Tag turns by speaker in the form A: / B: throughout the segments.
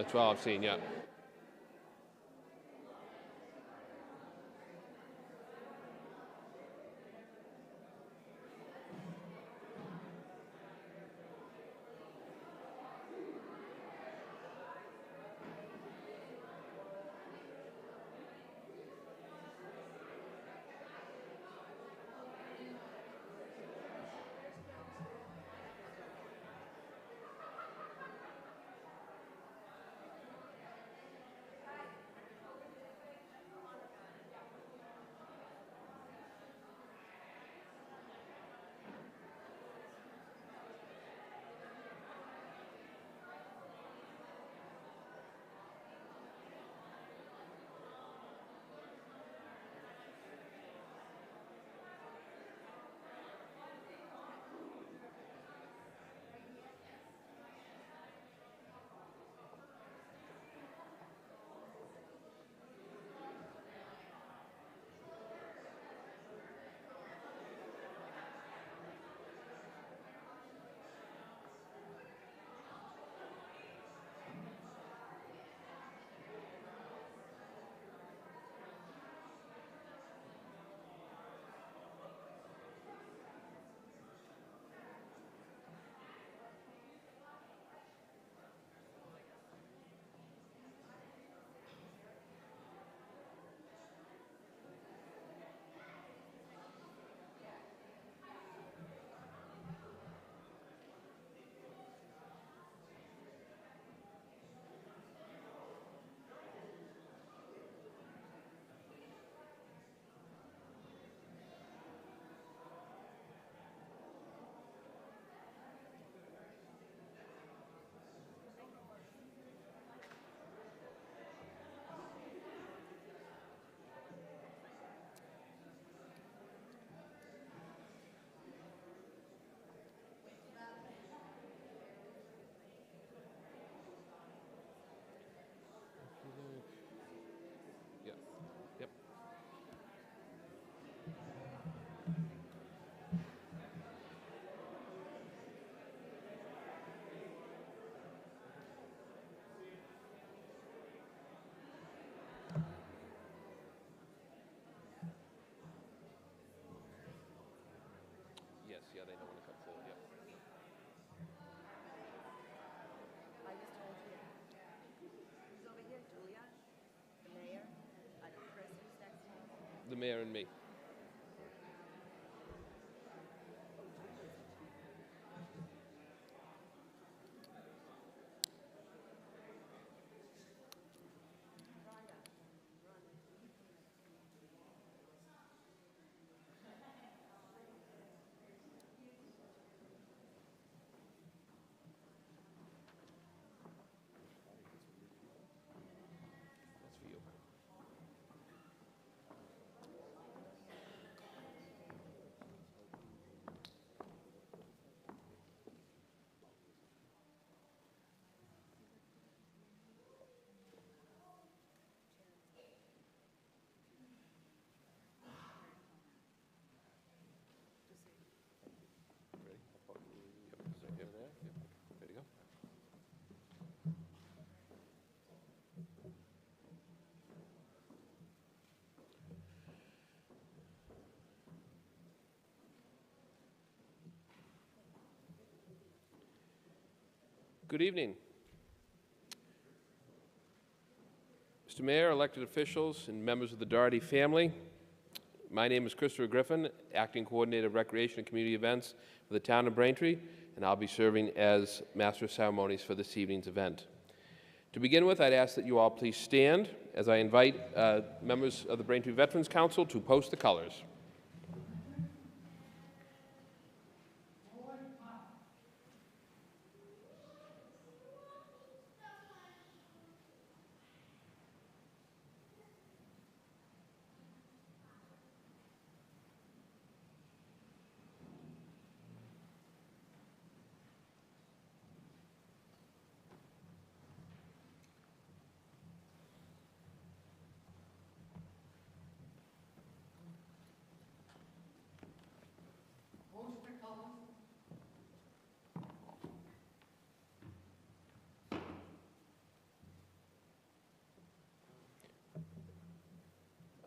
A: That's all I've seen, yeah. Yep. Yep. Yes, yeah, they know when to come forward, yep.
B: I just told you. Who's over here? Julia? The mayor? Chris, who's next to you?
A: The mayor and me. That's for you. Ready? Yep. So here, there. Yep. Ready to go? Good evening. Mr. Mayor, elected officials, and members of the Doherty family, my name is Christopher Griffin, Acting Coordinator of Recreation and Community Events for the town of Braintree, and I'll be serving as Master of Ceremonies for this evening's event. To begin with, I'd ask that you all please stand as I invite members of the Braintree Veterans Council to post the colors.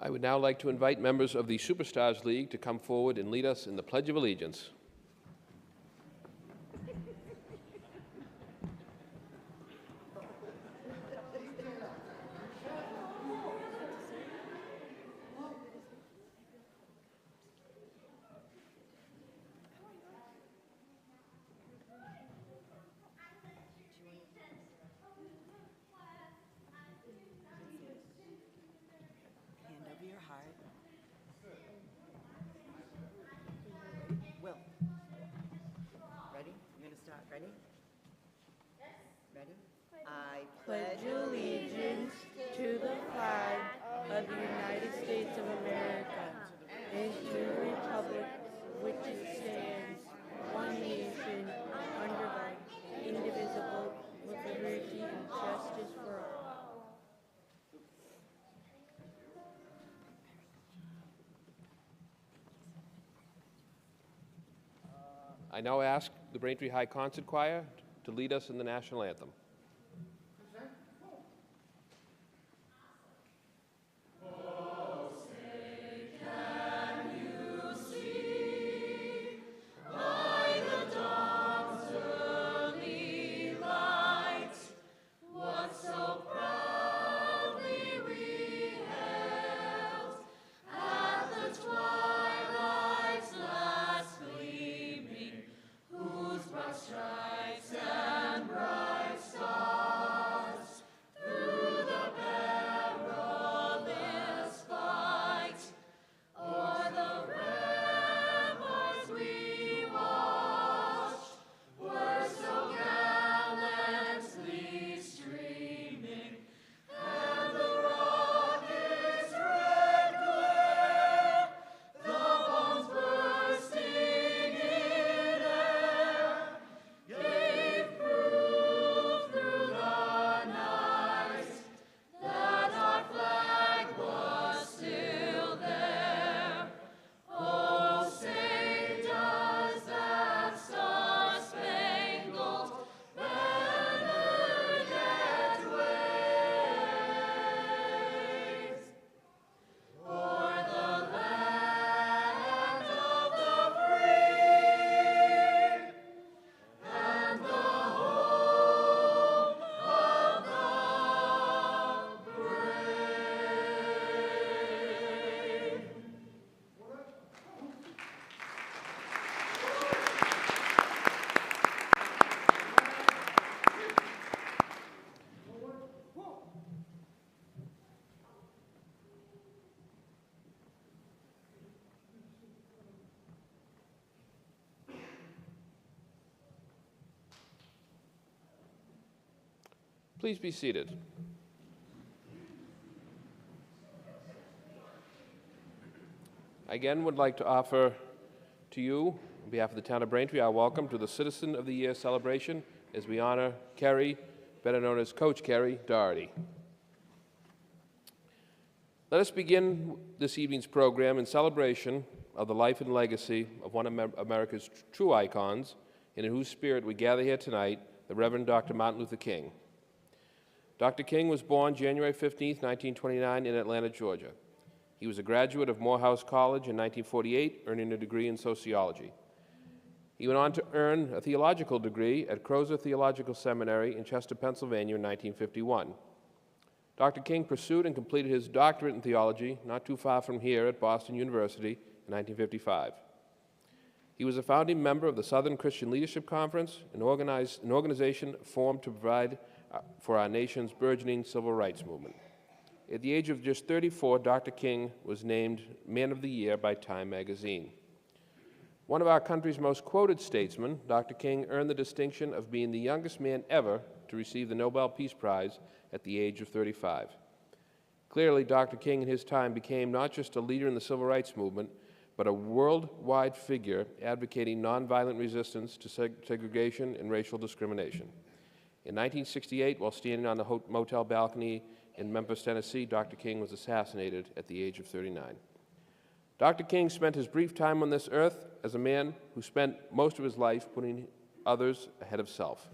A: I would now like to invite members of the Superstars League to come forward and lead us in the Pledge of Allegiance.
B: Hand over your heart. Will. Ready? You're gonna start. Ready? Ready? I
C: Pledge allegiance to the flag of the United States of America and to the republic which it stands, one nation, under God, indivisible, with liberty and justice for all.
A: I now ask the Braintree High Concert Choir to lead us in the national anthem. Please be seated. I again would like to offer to you, on behalf of the town of Braintree, our welcome to the Citizen of the Year celebration as we honor Kerry, better known as Coach Kerry Doherty. Let us begin this evening's program in celebration of the life and legacy of one of America's true icons, and in whose spirit we gather here tonight, the Reverend Dr. Martin Luther King. Dr. King was born January 15, 1929, in Atlanta, Georgia. He was a graduate of Morehouse College in 1948, earning a degree in sociology. He went on to earn a theological degree at Crozer Theological Seminary in Chester, Pennsylvania in 1951. Dr. King pursued and completed his doctorate in theology not too far from here at Boston University in 1955. He was a founding member of the Southern Christian Leadership Conference, an organization formed to provide for our nation's burgeoning civil rights movement. At the age of just 34, Dr. King was named Man of the Year by Time magazine. One of our country's most quoted statesmen, Dr. King earned the distinction of being the youngest man ever to receive the Nobel Peace Prize at the age of 35. Clearly, Dr. King in his time became not just a leader in the civil rights movement, but a worldwide figure advocating nonviolent resistance to segregation and racial discrimination. In 1968, while standing on the motel balcony in Memphis, Tennessee, Dr. King was assassinated at the age of 39. Dr. King spent his brief time on this earth as a man who spent most of his life putting others ahead of self.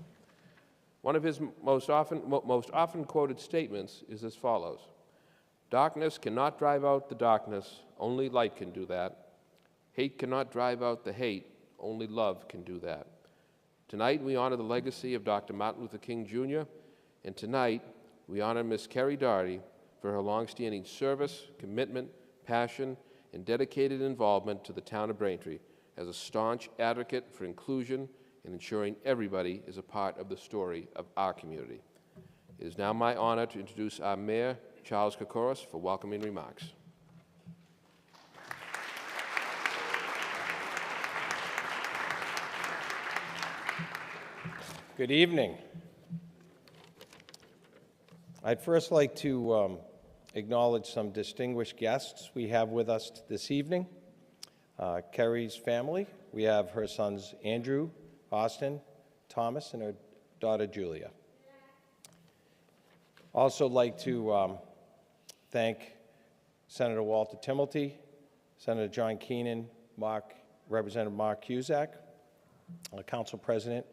A: One of his most often quoted statements is as follows: Darkness cannot drive out the darkness, only light can do that. Hate cannot drive out the hate, only love can do that. Tonight we honor the legacy of Dr. Martin Luther King Jr., and tonight we honor Ms. Kerry Doherty for her longstanding service, commitment, passion, and dedicated involvement to the town of Braintree as a staunch advocate for inclusion and ensuring everybody is a part of the story of our community. It is now my honor to introduce our Mayor, Charles Kokoros, for welcoming remarks.
D: Good evening. I'd first like to acknowledge some distinguished guests we have with us this evening. Kerry's family. We have her sons Andrew, Austin, Thomas, and her daughter Julia. Also like to thank Senator Walter Timilty, Senator John Keenan, Representative Mark Cusack, Council President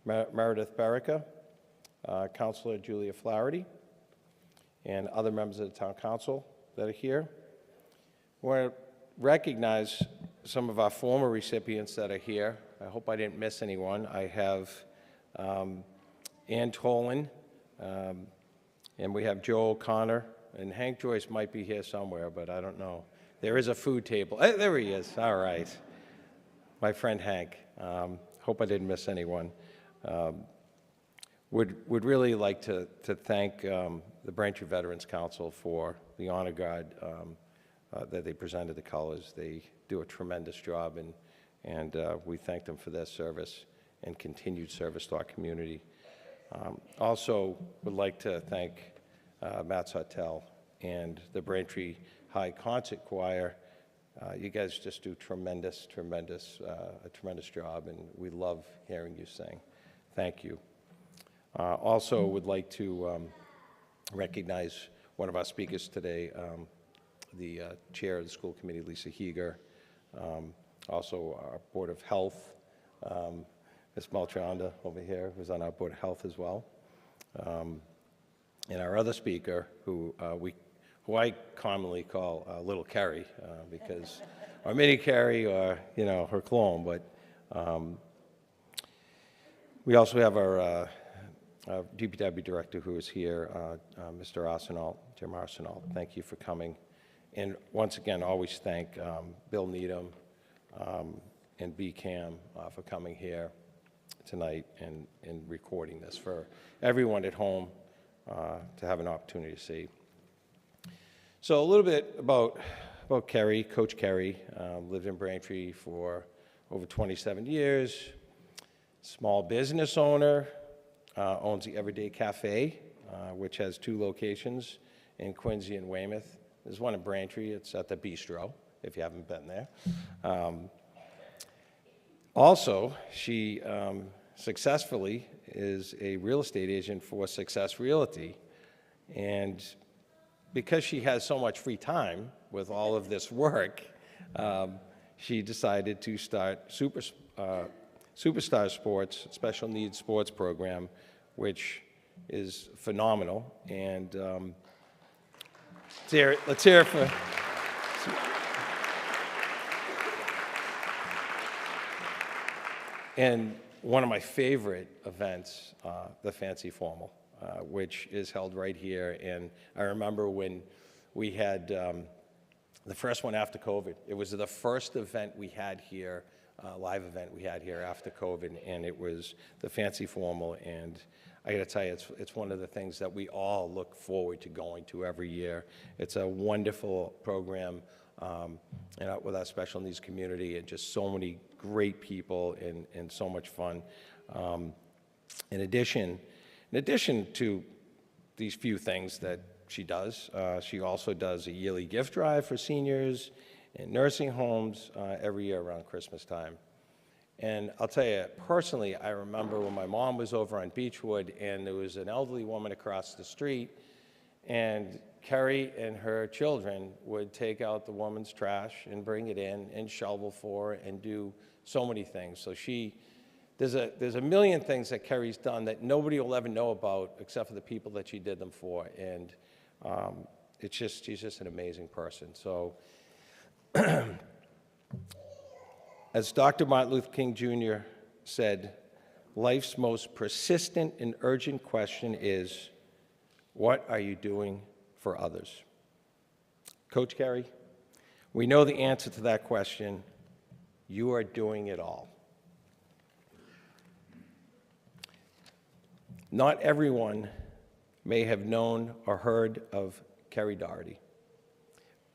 D: Meredith Berica, Councilor Julia Flaherty, and other members of the Town Council that are here. I want to recognize some of our former recipients that are here. I hope I didn't miss anyone. I have Ann Tolan, and we have Joe O'Connor, and Hank Joyce might be here somewhere, but I don't know. There is a food table. There he is. All right. My friend Hank. Hope I didn't miss anyone. Would really like to thank the Braintree Veterans Council for the honor guard that they presented the colors. They do a tremendous job, and we thank them for their service and continued service to our community. Also would like to thank Matt Sartell and the Braintree High Concert Choir. You guys just do a tremendous job, and we love hearing you sing. Thank you. Also would like to recognize one of our speakers today, the chair of the school committee, Lisa Heeger. Also our Board of Health, Ms. Maltranda over here, who's on our Board of Health as well. And our other speaker, who I commonly call Little Kerry, because, or Mini Kerry, or, you know, her clone, but we also have our DPW director who is here, Mr. Arsenault, Jim Arsenault. Thank you for coming. And once again, always thank Bill Needham and BCAM for coming here tonight and recording this for everyone at home to have an opportunity to see. So a little bit about Kerry, Coach Kerry. Lived in Braintree for over 27 years. Small business owner, owns the Everyday Cafe, which has 2 locations in Quincy and Weymouth. There's one in Braintree. It's at the Bistro, if you haven't been there. Also, she successfully is a real estate agent for Success Realty. And because she has so much free time with all of this work, she decided to start Superstar Sports, special needs sports program, which is phenomenal. And let's hear it for. And one of my favorite events, the Fancy Formal, which is held right here. And I remember when we had the first one after COVID. It was the first event we had here, live event we had here after COVID, and it was the Fancy Formal. And I got to tell you, it's one of the things that we all look forward to going to every year. It's a wonderful program with our special needs community, and just so many great people and so much fun. In addition to these few things that she does, she also does a yearly gift drive for seniors and nursing homes every year around Christmas time. And I'll tell you, personally, I remember when my mom was over on Beechwood and there was an elderly woman across the street, and Kerry and her children would take out the woman's trash and bring it in and shovel for her and do so many things. So there's a million things that Kerry's done that nobody will ever know about except for the people that she did them for. And She's just an amazing person. So, as Dr. Martin Luther King Jr. said, life's most persistent and urgent question is, what are you doing for others? Coach Carey, we know the answer to that question. You are doing it all. Not everyone may have known or heard of Kerry Doherty,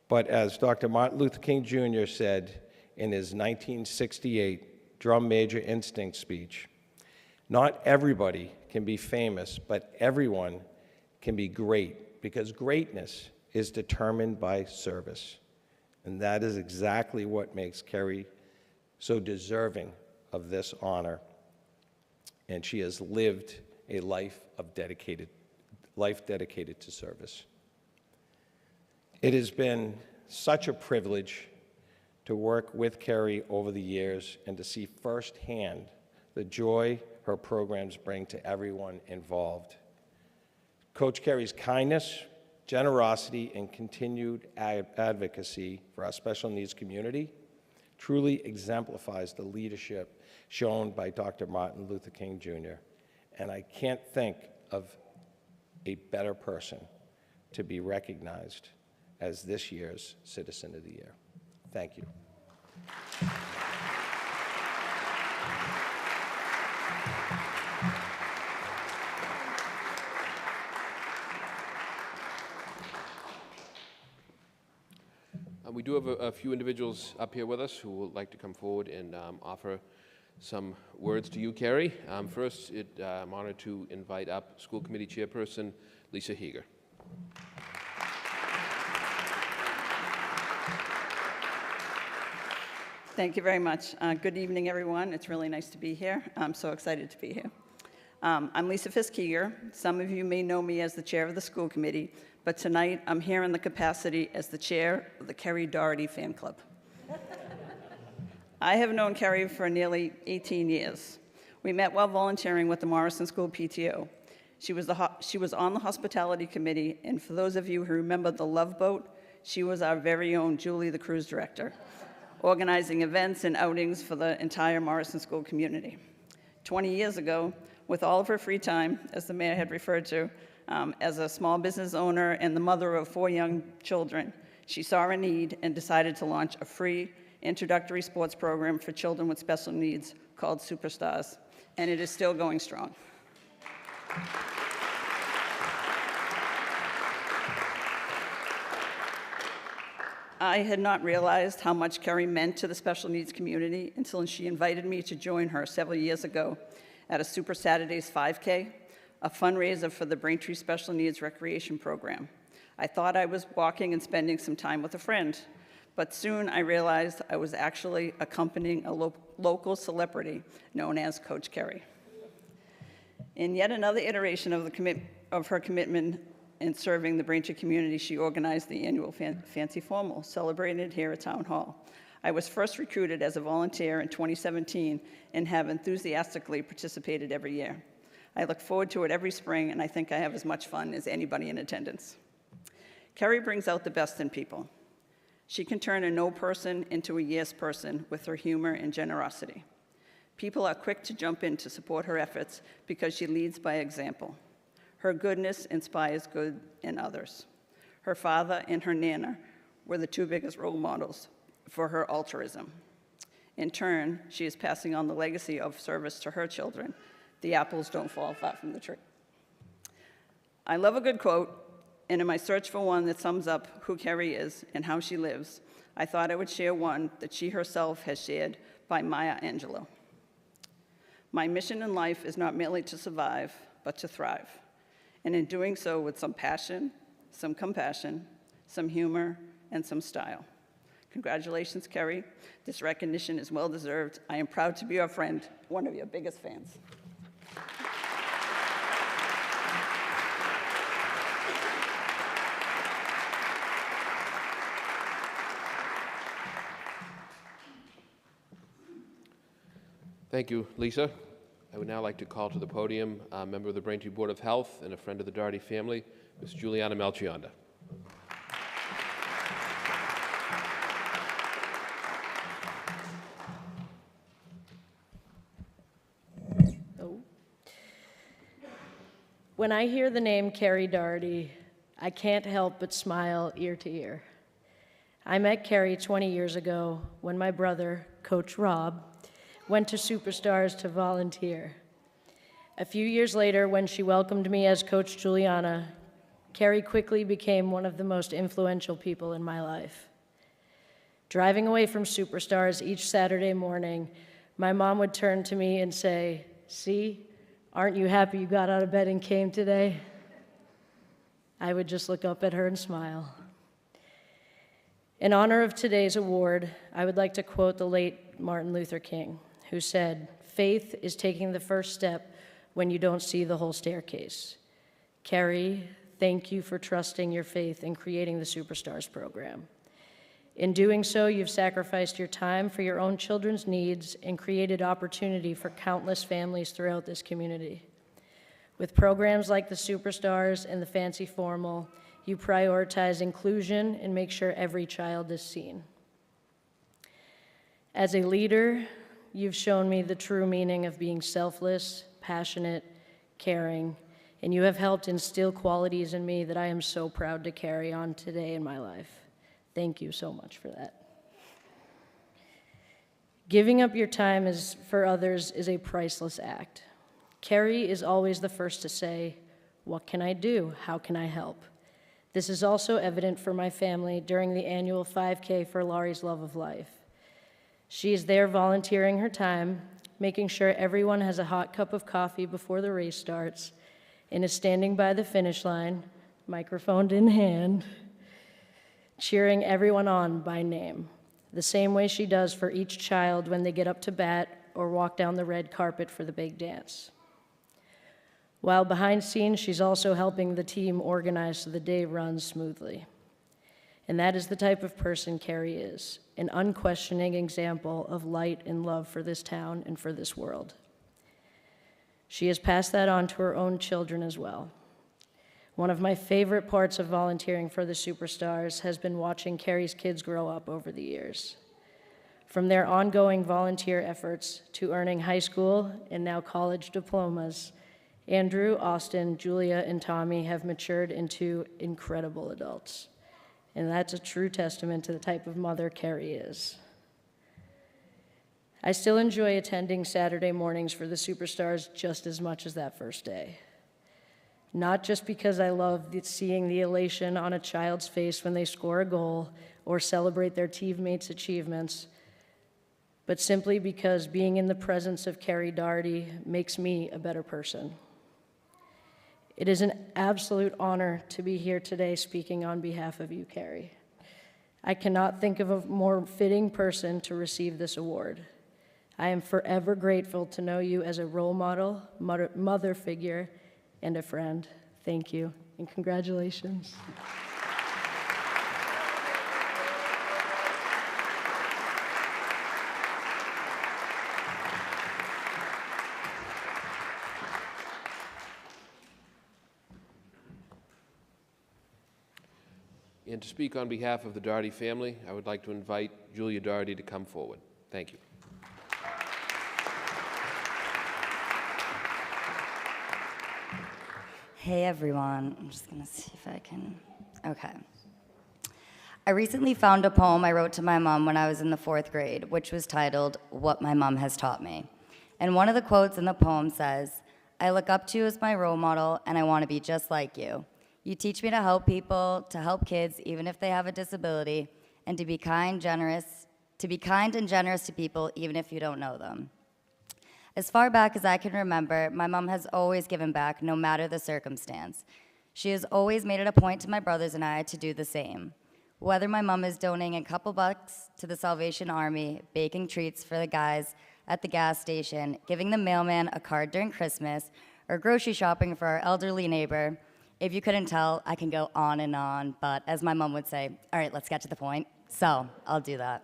D: but as Dr. Martin Luther King Jr. said in his 1968 Drum Major Instinct speech, not everybody can be famous, but everyone can be great, because greatness is determined by service. And that is exactly what makes Kerry so deserving of this honor. And she has lived a life dedicated to service. It has been such a privilege to work with Kerry over the years and to see firsthand the joy her programs bring to everyone involved. Coach Kerry's kindness, generosity, and continued advocacy for our special needs community truly exemplifies the leadership shown by Dr. Martin Luther King Jr. And I can't think of a better person to be recognized as this year's Citizen of the Year. Thank you.
A: We do have a few individuals up here with us who would like to come forward and offer some words to you, Kerry. First, I'm honored to invite up School Committee Chairperson Lisa Heger.
E: Thank you very much. Good evening, everyone. It's really nice to be here. I'm so excited to be here. I'm Lisa Fisk-Heger. Some of you may know me as the chair of the school committee, but tonight I'm here in the capacity as the chair of the Kerry Doherty Fan Club. I have known Kerry for nearly 18 years. We met while volunteering with the Morrison School PTO. She was on the hospitality committee, and for those of you who remember the Love Boat, she was our very own Julie, the cruise director, organizing events and outings for the entire Morrison School community. 20 years ago, with all of her free time, as the mayor had referred to, as a small business owner and the mother of 4 young children, she saw a need and decided to launch a free introductory sports program for children with special needs called Superstars, and it is still going strong. I had not realized how much Kerry meant to the special needs community until she invited me to join her several years ago at a Super Saturdays 5K, a fundraiser for the Braintree Special Needs Recreation Program. I thought I was walking and spending some time with a friend, but soon I realized I was actually accompanying a local celebrity known as Coach Kerry. In yet another iteration of her commitment in serving the Braintree community, she organized the annual Fancy Formal, celebrated here at Town Hall. I was first recruited as a volunteer in 2017 and have enthusiastically participated every year. I look forward to it every spring, and I think I have as much fun as anybody in attendance. Kerry brings out the best in people. She can turn a no person into a yes person with her humor and generosity. People are quick to jump in to support her efforts because she leads by example. Her goodness inspires good in others. Her father and her Nana were the 2 biggest role models for her altruism. In turn, she is passing on the legacy of service to her children. The apples don't fall far from the tree. I love a good quote, and in my search for one that sums up who Kerry is and how she lives, I thought I would share one that she herself has shared by Maya Angelou. My mission in life is not merely to survive, but to thrive, and in doing so with some passion, some compassion, some humor, and some style. Congratulations, Kerry. This recognition is well-deserved. I am proud to be your friend, one of your biggest fans.
A: Thank you, Lisa. I would now like to call to the podium a member of the Braintree Board of Health and a friend of the Doherty family, Ms. Juliana Melchionda.
F: When I hear the name Carrie Doherty, I can't help but smile ear to ear. I met Carrie 20 years ago when my brother, Coach Rob, went to Superstars to volunteer. A few years later, when she welcomed me as Coach Juliana, Carrie quickly became one of the most influential people in my life. Driving away from Superstars each Saturday morning, my mom would turn to me and say, "See, aren't you happy you got out of bed and came today?" I would just look up at her and smile. In honor of today's award, I would like to quote the late Martin Luther King, who said, "Faith is taking the first step when you don't see the whole staircase." Carrie, thank you for trusting your faith in creating the Superstars program. In doing so, you've sacrificed your time for your own children's needs and created opportunity for countless families throughout this community. With programs like the Superstars and the Fancy Formal, you prioritize inclusion and make sure every child is seen. As a leader, you've shown me the true meaning of being selfless, passionate, caring, and you have helped instill qualities in me that I am so proud to carry on today in my life. Thank you so much for that. Giving up your time for others is a priceless act. Carrie is always the first to say, "What can I do? How can I help?" This is also evident for my family during the annual 5K for Laurie's Love of Life. She is there volunteering her time, making sure everyone has a hot cup of coffee before the race starts, and is standing by the finish line, microphone in hand, cheering everyone on by name, the same way she does for each child when they get up to bat or walk down the red carpet for the big dance. While behind scenes, she's also helping the team organize so the day runs smoothly. And that is the type of person Carrie is, an unquestioning example of light and love for this town and for this world. She has passed that on to her own children as well. One of my favorite parts of volunteering for the Superstars has been watching Carrie's kids grow up over the years. From their ongoing volunteer efforts to earning high school and now college diplomas, Andrew, Austin, Julia, and Tommy have matured into incredible adults. And that's a true testament to the type of mother Carrie is. I still enjoy attending Saturday mornings for the Superstars just as much as that first day. Not just because I love seeing the elation on a child's face when they score a goal or celebrate their teammates' achievements, but simply because being in the presence of Carrie Doherty makes me a better person. It is an absolute honor to be here today speaking on behalf of you, Carrie. I cannot think of a more fitting person to receive this award. I am forever grateful to know you as a role model, mother figure, and a friend. Thank you, and congratulations.
A: And to speak on behalf of the Doherty family, I would like to invite Julia Doherty to come forward. Thank you.
G: Hey everyone, I'm just gonna see if I can, okay. I recently found a poem I wrote to my mom when I was in the 4th grade, which was titled, "What My Mom Has Taught Me." And one of the quotes in the poem says, "I look up to you as my role model and I wanna be just like you. You teach me to help people, to help kids even if they have a disability, and to be kind and generous to people even if you don't know them." As far back as I can remember, my mom has always given back no matter the circumstance. She has always made it a point to my brothers and I to do the same. Whether my mom is donating a couple bucks to the Salvation Army, baking treats for the guys at the gas station, giving the mailman a card during Christmas, or grocery shopping for our elderly neighbor, if you couldn't tell, I can go on, but as my mom would say, all right, let's get to the point, so I'll do that.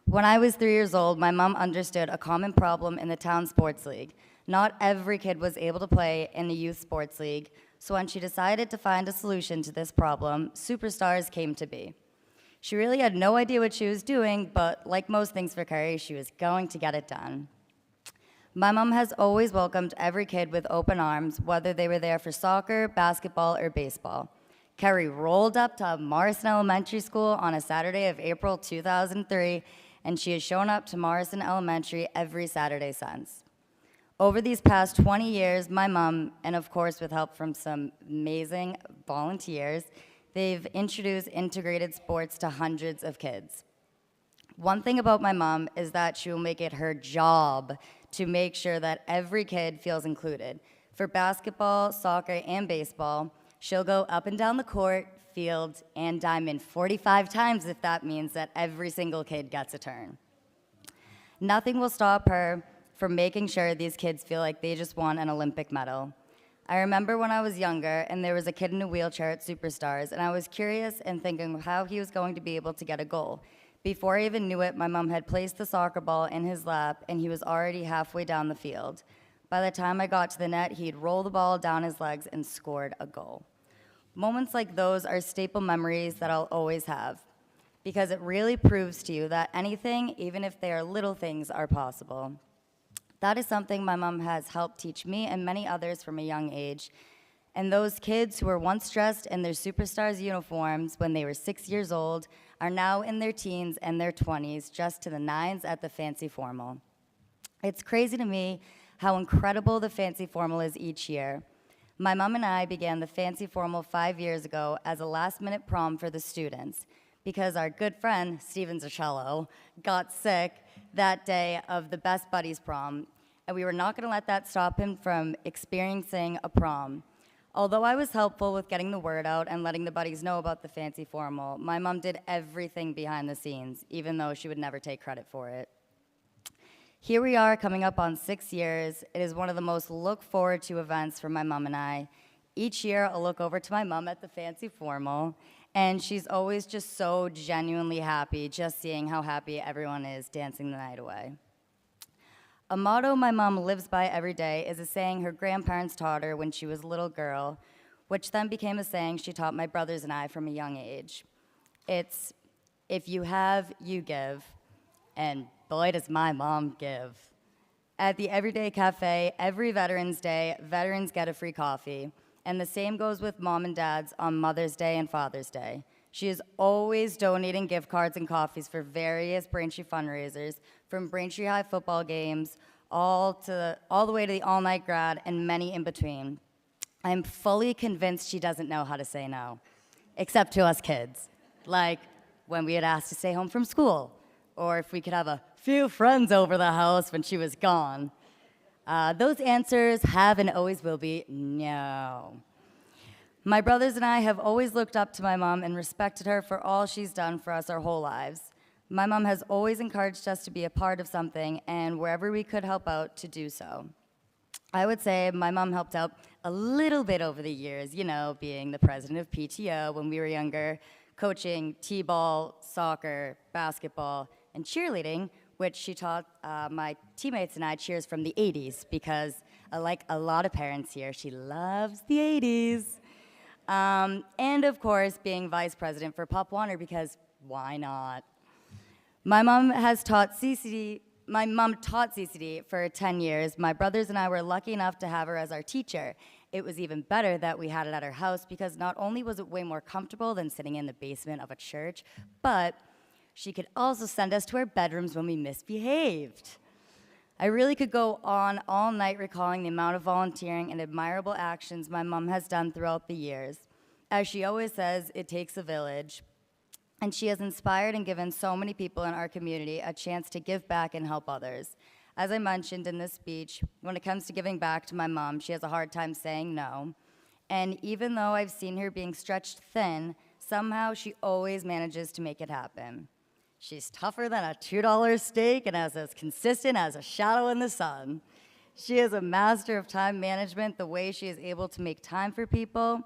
G: When I was 3 years old, my mom understood a common problem in the town sports league. Not every kid was able to play in the youth sports league, so when she decided to find a solution to this problem, Superstars came to be. She really had no idea what she was doing, but like most things for Carrie, she was going to get it done. My mom has always welcomed every kid with open arms, whether they were there for soccer, basketball, or baseball. Kerry rolled up to Morrison Elementary School on a Saturday of April 2003, and she has shown up to Morrison Elementary every Saturday since. Over these past 20 years, my mom, and of course with help from some amazing volunteers, they've introduced integrated sports to hundreds of kids. One thing about my mom is that she will make it her job to make sure that every kid feels included. For basketball, soccer, and baseball, she'll go up and down the court, field, and diamond 45 times if that means that every single kid gets a turn. Nothing will stop her from making sure these kids feel like they just won an Olympic medal. I remember when I was younger and there was a kid in a wheelchair at Superstars, and I was curious and thinking how he was going to be able to get a goal. Before I even knew it, my mom had placed the soccer ball in his lap and he was already halfway down the field. By the time I got to the net, he'd roll the ball down his legs and scored a goal. Moments like those are staple memories that I'll always have, because it really proves to you that anything, even if they are little things, are possible. That is something my mom has helped teach me and many others from a young age. And those kids who were once dressed in their Superstars uniforms when they were 6 years old are now in their teens and their 20s, dressed to the nines at the Fancy Formal. It's crazy to me how incredible the Fancy Formal is each year. My mom and I began the Fancy Formal 5 years ago as a last-minute prom for the students because our good friend, Steven Zachello, got sick that day of the Best Buddies prom, and we were not going to let that stop him from experiencing a prom. Although I was helpful with getting the word out and letting the buddies know about the Fancy Formal, my mom did everything behind the scenes, even though she would never take credit for it. Here we are coming up on 6 years. It is one of the most look forward to events for my mom and I. Each year I'll look over to my mom at the Fancy Formal, and she's always just so genuinely happy just seeing how happy everyone is dancing the night away. A motto my mom lives by every day is a saying her grandparents taught her when she was a little girl, which then became a saying she taught my brothers and I from a young age. It's, if you have, you give, and boy does my mom give. At the Everyday Cafe, every Veterans Day, veterans get a free coffee, and the same goes with mom and dads on Mother's Day and Father's Day. She is always donating gift cards and coffees for various Braintree fundraisers, from Braintree High football games, all the way to the all-night grad, and many in between. I am fully convinced she doesn't know how to say no, except to us kids, like when we had asked to stay home from school, or if we could have a few friends over the house when she was gone. Those answers have and always will be no. My brothers and I have always looked up to my mom and respected her for all she's done for us our whole lives. My mom has always encouraged us to be a part of something, and wherever we could help out, to do so. I would say my mom helped out a little bit over the years, you know, being the president of PTO when we were younger, coaching t-ball, soccer, basketball, and cheerleading, which she taught my teammates and I cheers from the 80s, because like a lot of parents here, she loves the 80s. And of course, being vice president for Pop Warner, because why not? My mom taught CCD for 10 years. My brothers and I were lucky enough to have her as our teacher. It was even better that we had it at her house, because not only was it way more comfortable than sitting in the basement of a church, but she could also send us to our bedrooms when we misbehaved. I really could go on all night recalling the amount of volunteering and admirable actions my mom has done throughout the years. As she always says, it takes a village. And she has inspired and given so many people in our community a chance to give back and help others. As I mentioned in this speech, when it comes to giving back to my mom, she has a hard time saying no. And even though I've seen her being stretched thin, somehow she always manages to make it happen. She's tougher than a $2 steak and as consistent as a shadow in the sun. She is a master of time management, the way she is able to make time for people.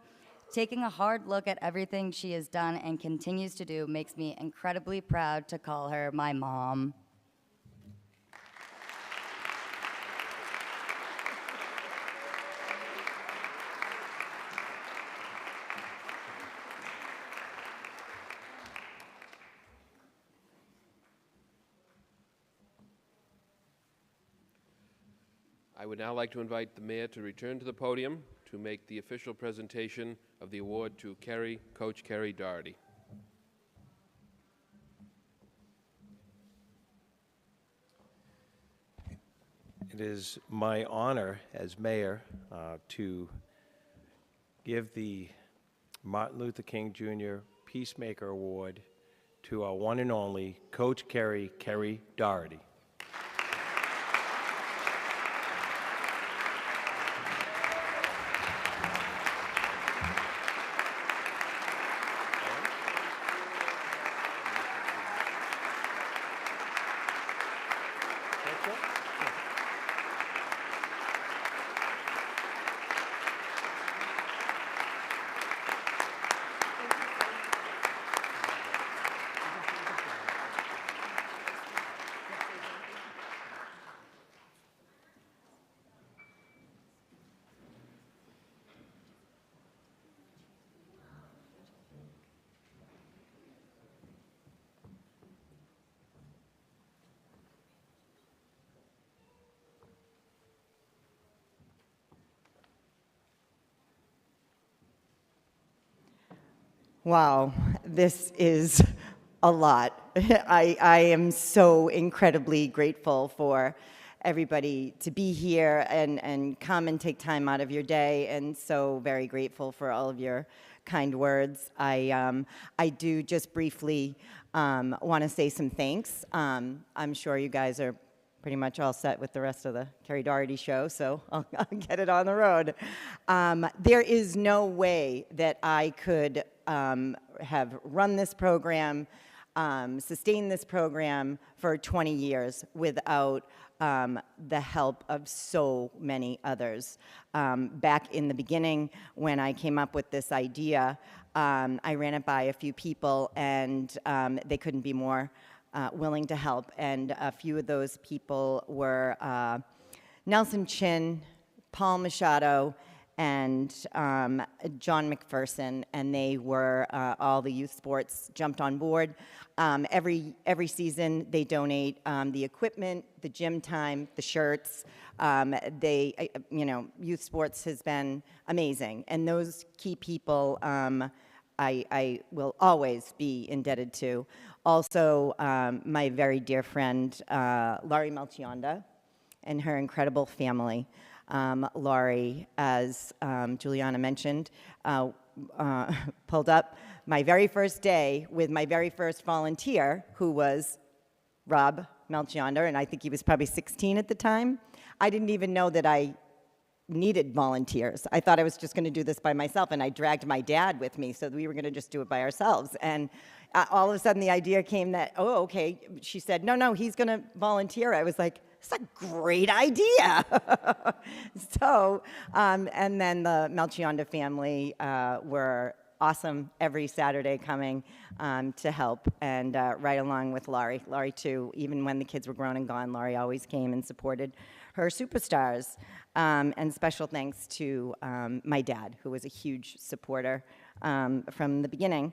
G: Taking a hard look at everything she has done and continues to do makes me incredibly proud to call her my mom.
A: I would now like to invite the mayor to return to the podium to make the official presentation of the award to Coach Kerry Doherty.
D: It is my honor as mayor to give the Martin Luther King Jr. Peacemaker Award to our one and only Coach Kerry Doherty.
B: Wow, this is a lot. I am so incredibly grateful for everybody to be here and come and take time out of your day, and so very grateful for all of your kind words. I do just briefly want to say some thanks. I'm sure you guys are pretty much all set with the rest of the Kerry Doherty show, so I'll get it on the road. There is no way that I could have run this program, sustained this program for 20 years without the help of so many others. Back in the beginning, when I came up with this idea, I ran it by a few people, and they couldn't be more willing to help. And a few of those people were Nelson Chin, Paul Machado, and John McPherson, and they were all the youth sports jumped on board. Every season, they donate the equipment, the gym time, the shirts. Youth sports has been amazing, and those key people I will always be indebted to. Also, my very dear friend, Laurie Melchionda, and her incredible family. Laurie, as Juliana mentioned, pulled up my very first day with my very first volunteer, who was Rob Melchionda, and I think he was probably 16 at the time. I didn't even know that I needed volunteers. I thought I was just going to do this by myself, and I dragged my dad with me, so we were going to just do it by ourselves. And all of a sudden, the idea came that, oh, okay. She said, no, he's going to volunteer. I was like, it's a great idea. So, and then the Melchionda family were awesome every Saturday coming to help, and right along with Laurie. Laurie, too, even when the kids were grown and gone, Laurie always came and supported her superstars. And special thanks to my dad, who was a huge supporter from the beginning.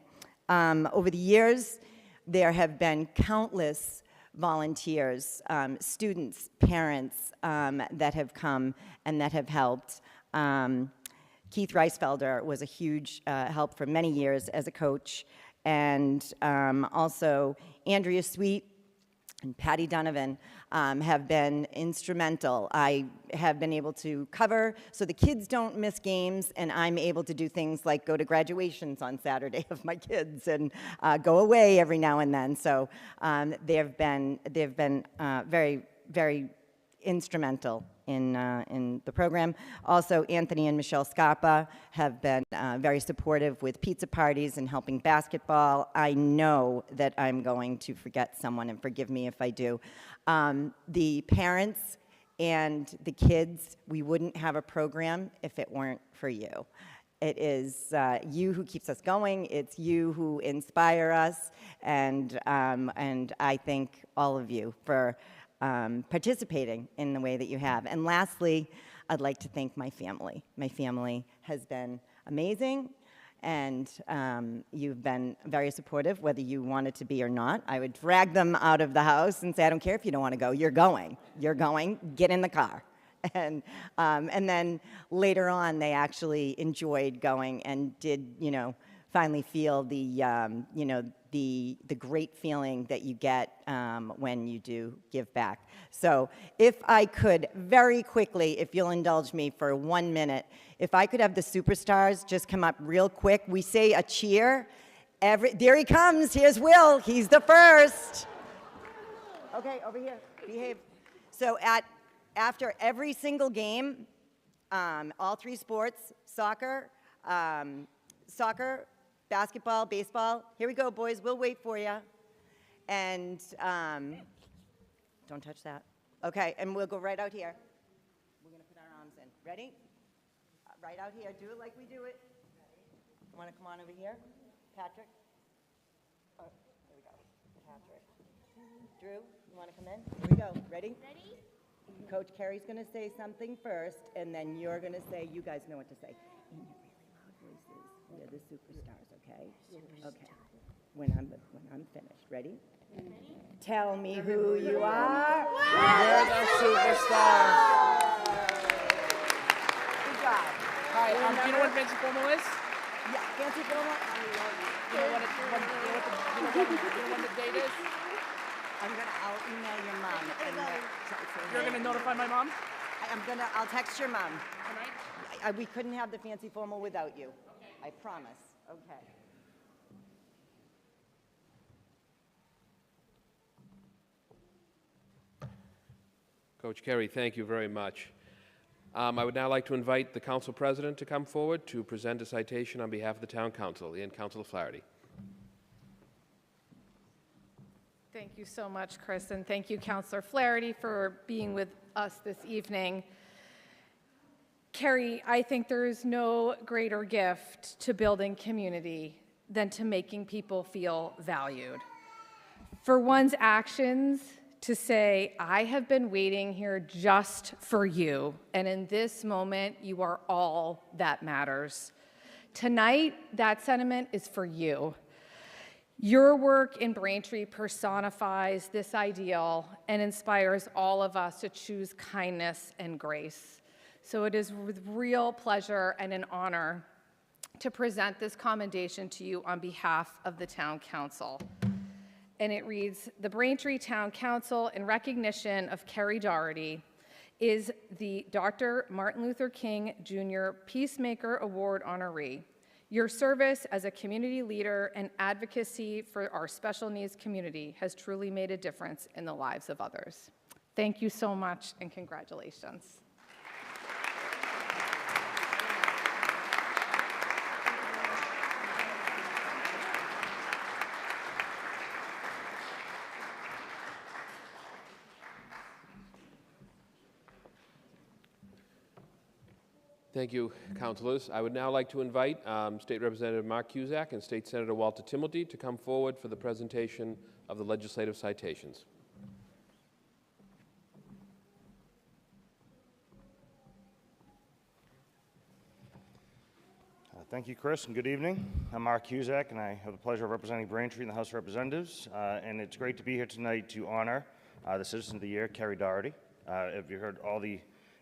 B: Over the years, there have been countless volunteers, students, parents that have come and that have helped. Keith Reisfelder was a huge help for many years as a coach, and also Andrea Sweet and Patty Donovan have been instrumental. I have been able to cover so the kids don't miss games, and I'm able to do things like go to graduations on Saturday of my kids and go away every now and then. So they've been very, very instrumental in the program. Also, Anthony and Michelle Scarpa have been very supportive with pizza parties and helping basketball. I know that I'm going to forget someone, and forgive me if I do. The parents and the kids, we wouldn't have a program if it weren't for you. It is you who keeps us going. It's you who inspire us, and I thank all of you for participating in the way that you have. And lastly, I'd like to thank my family. My family has been amazing, and you've been very supportive, whether you wanted to be or not. I would drag them out of the house and say, I don't care if you don't want to go, you're going. You're going, get in the car. And then later on, they actually enjoyed going and did, finally feel the great feeling that you get when you do give back. So if I could very quickly, if you'll indulge me for 1 minute, if I could have the superstars just come up real quick. We say a cheer. There he comes. Here's Will. He's the first. Okay, over here. Behave. So after every single game, all 3 sports, soccer, basketball, baseball. Here we go, boys. We'll wait for you. And don't touch that. Okay, and we'll go right out here. We're going to put our arms in. Ready? Right out here. Do it like we do it. Want to come on over here? Patrick? Oh, here we go. Patrick. Drew, you want to come in? Here we go. Ready? Ready? Coach Carey's going to say something first, and then you're going to say, you guys know what to say. In your really loud voices. They're the superstars, okay? Okay. When I'm finished. Ready? Tell me who you are.
H: We're the superstars.
B: Good job.
H: Hi, do you know what Fancy Formal is?
B: Yeah, fancy formal.
H: You know when the date is?
B: I'll email your mom.
H: You're gonna notify my mom
B: I'll text your mom.
H: tonight?
B: We couldn't have the fancy formal without you. I promise. Okay.
A: Coach Carey, thank you very much. I would now like to invite the council president to come forward to present a citation on behalf of the town council. And Councilor Flaherty.
I: Thank you so much, Chris, and thank you, Councilor Flaherty, for being with us this evening. Carrie, I think there is no greater gift to building community than to making people feel valued. For one's actions to say, I have been waiting here just for you, and in this moment, you are all that matters. Tonight, that sentiment is for you. Your work in Braintree personifies this ideal and inspires all of us to choose kindness and grace. So it is with real pleasure and an honor to present this commendation to you on behalf of the Town Council. And it reads, the Braintree Town Council, in recognition of Carrie Doherty, is the Dr. Martin Luther King Jr. Peacemaker Award honoree. Your service as a community leader and advocacy for our special needs community has truly made a difference in the lives of others. Thank you so much, and congratulations.
A: Thank you, councilors. I would now like to invite State Representative Mark Cusack and State Senator Walter Timilty to come forward for the presentation of the legislative citations.
J: Thank you, Chris, and good evening. I'm Mark Cusack, and I have the pleasure of representing Braintree in the House of Representatives. And it's great to be here tonight to honor the Citizen of the Year, Carrie Doherty. Have you heard all the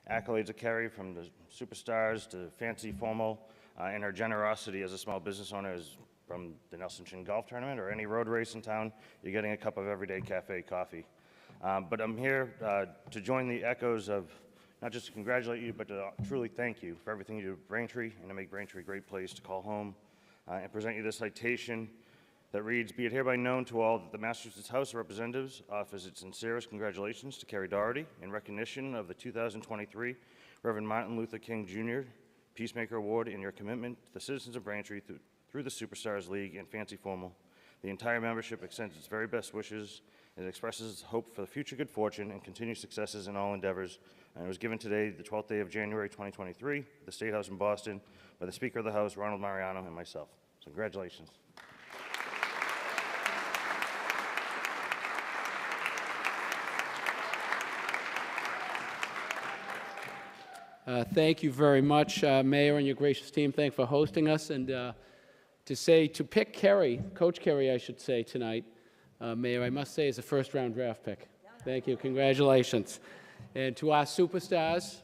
J: accolades of Carrie, from the superstars to fancy formal, and her generosity as a small business owner is from the Nelson Chin Golf Tournament or any road race in town, you're getting a cup of everyday cafe coffee. But I'm here to join the echoes of not just to congratulate you, but to truly thank you for everything you do at Braintree and to make Braintree a great place to call home, and present you this citation that reads, be it hereby known to all that the Massachusetts House of Representatives offers its sincerest congratulations to Carrie Doherty in recognition of the 2023 Reverend Martin Luther King Jr. Peacemaker Award and your commitment to the citizens of Braintree through the Superstars League and Fancy Formal. The entire membership extends its very best wishes and expresses its hope for the future good fortune and continued successes in all endeavors. And it was given today, the 12th day of January 2023, at the State House in Boston, by the Speaker of the House, Ronald Mariano, and myself. So congratulations.
K: Thank you very much, Mayor and your gracious team. Thanks for hosting us. And to pick Carrie, Coach Carrie, I should say, tonight, Mayor, I must say, is a first-round draft pick. Thank you. Congratulations. And to our superstars,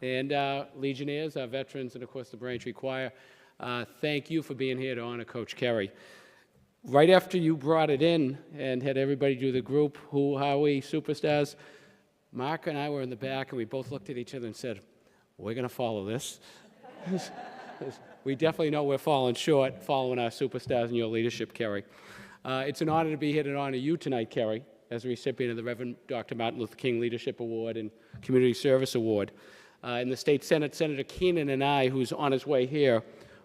K: and our Legionnaires, our veterans, and of course the Braintree Choir. Thank you for being here to honor Coach Kerry. Right after you brought it in and had everybody do the group, Who Are We, Superstars, Mark and I were in the back, and we both looked at each other and said, we're going to follow this. We definitely know we're falling short following our superstars and your leadership, Kerry. It's an honor to be here to honor you tonight, Kerry, as a recipient of the Reverend Dr. Martin Luther King Leadership Award and Community Service Award. In the State Senate, Senator Keenan and I, who's on his way here,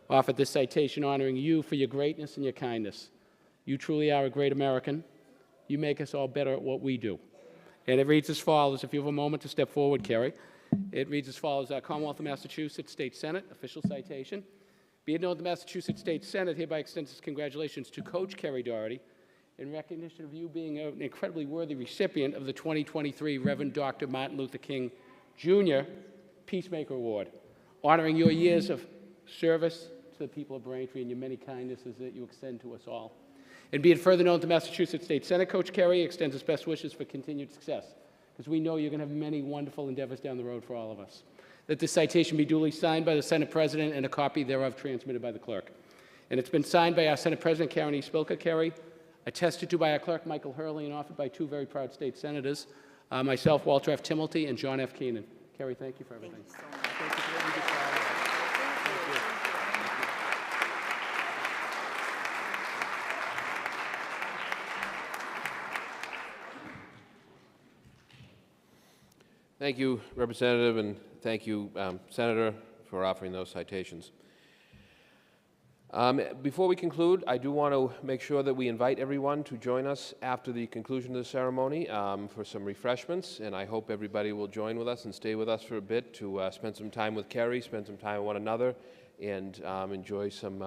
K: offered this citation honoring you for your greatness and your kindness. You truly are a great American. You make us all better at what we do. And it reads as follows. If you have a moment to step forward, Kerry. It reads as follows. Commonwealth of Massachusetts State Senate, official citation. Be it known, the Massachusetts State Senate hereby extends its congratulations to Coach Kerry Doherty in recognition of you being an incredibly worthy recipient of the 2023 Reverend Dr. Martin Luther King Jr. Peacemaker Award, honoring your years of service to the people of Braintree and your many kindnesses that you extend to us all. And be it further known, the Massachusetts State Senate, Coach Kerry extends its best wishes for continued success, because we know you're going to have many wonderful endeavors down the road for all of us. That this citation be duly signed by the Senate President and a copy thereof transmitted by the clerk. And it's been signed by our Senate President, Karen E. Spilka, Kerry, attested to by our clerk, Michael Hurley, and offered by two very proud state senators, myself, Walter F. Timilty, and John F. Keenan. Kerry, thank you for everything. Thank you for what you did for all of us. Thank you.
A: Thank you, Representative, and thank you, Senator, for offering those citations. Before we conclude, I do want to make sure that we invite everyone to join us after the conclusion of the ceremony for some refreshments, and I hope everybody will join with us and stay with us for a bit to spend some time with Kerry, spend some time with one another, and enjoy some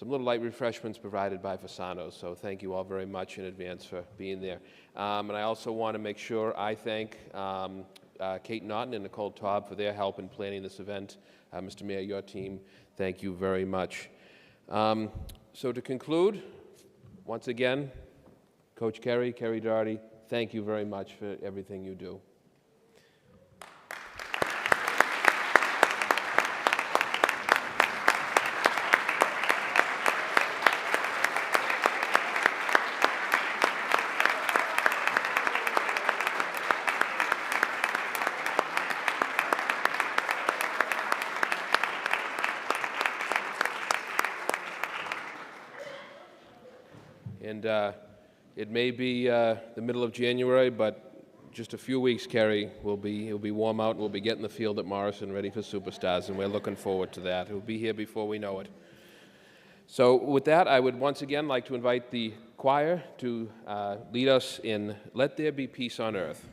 A: little light refreshments provided by Fasano. So thank you all very much in advance for being there. And I also want to make sure I thank Kate Naughton and Nicole Taub for their help in planning this event. Mr. Mayor, your team, thank you very much. So to conclude, once again, Coach Kerry, Kerry Doherty, thank you very much for everything you do. And it may be the middle of January, but just a few weeks, Kerry, it'll be warm out, and we'll be getting the field at Morrison ready for Superstars, and we're looking forward to that. It'll be here before we know it. So with that, I would once again like to invite the choir to lead us in Let There Be Peace on Earth.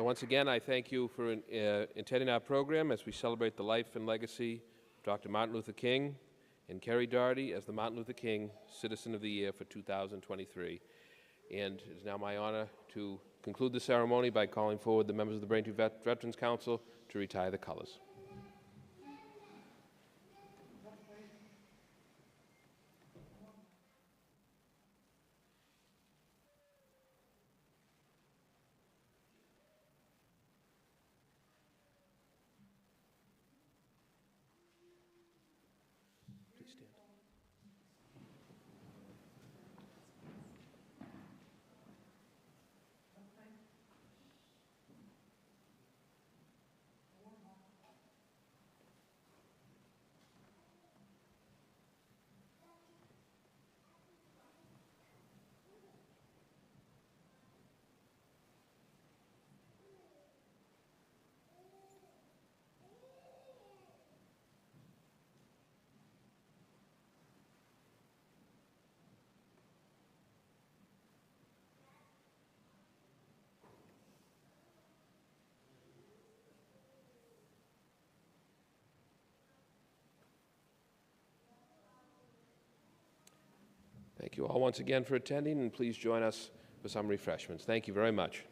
A: So once again, I thank you for attending our program as we celebrate the life and legacy of Dr. Martin Luther King and Kerry Doherty as the Martin Luther King Citizen of the Year for 2023. And it is now my honor to conclude the ceremony by calling forward the members of the Braintree Veterans Council to retire the colors. Please stand. Thank you all once again for attending, and please join us for some refreshments. Thank you very much.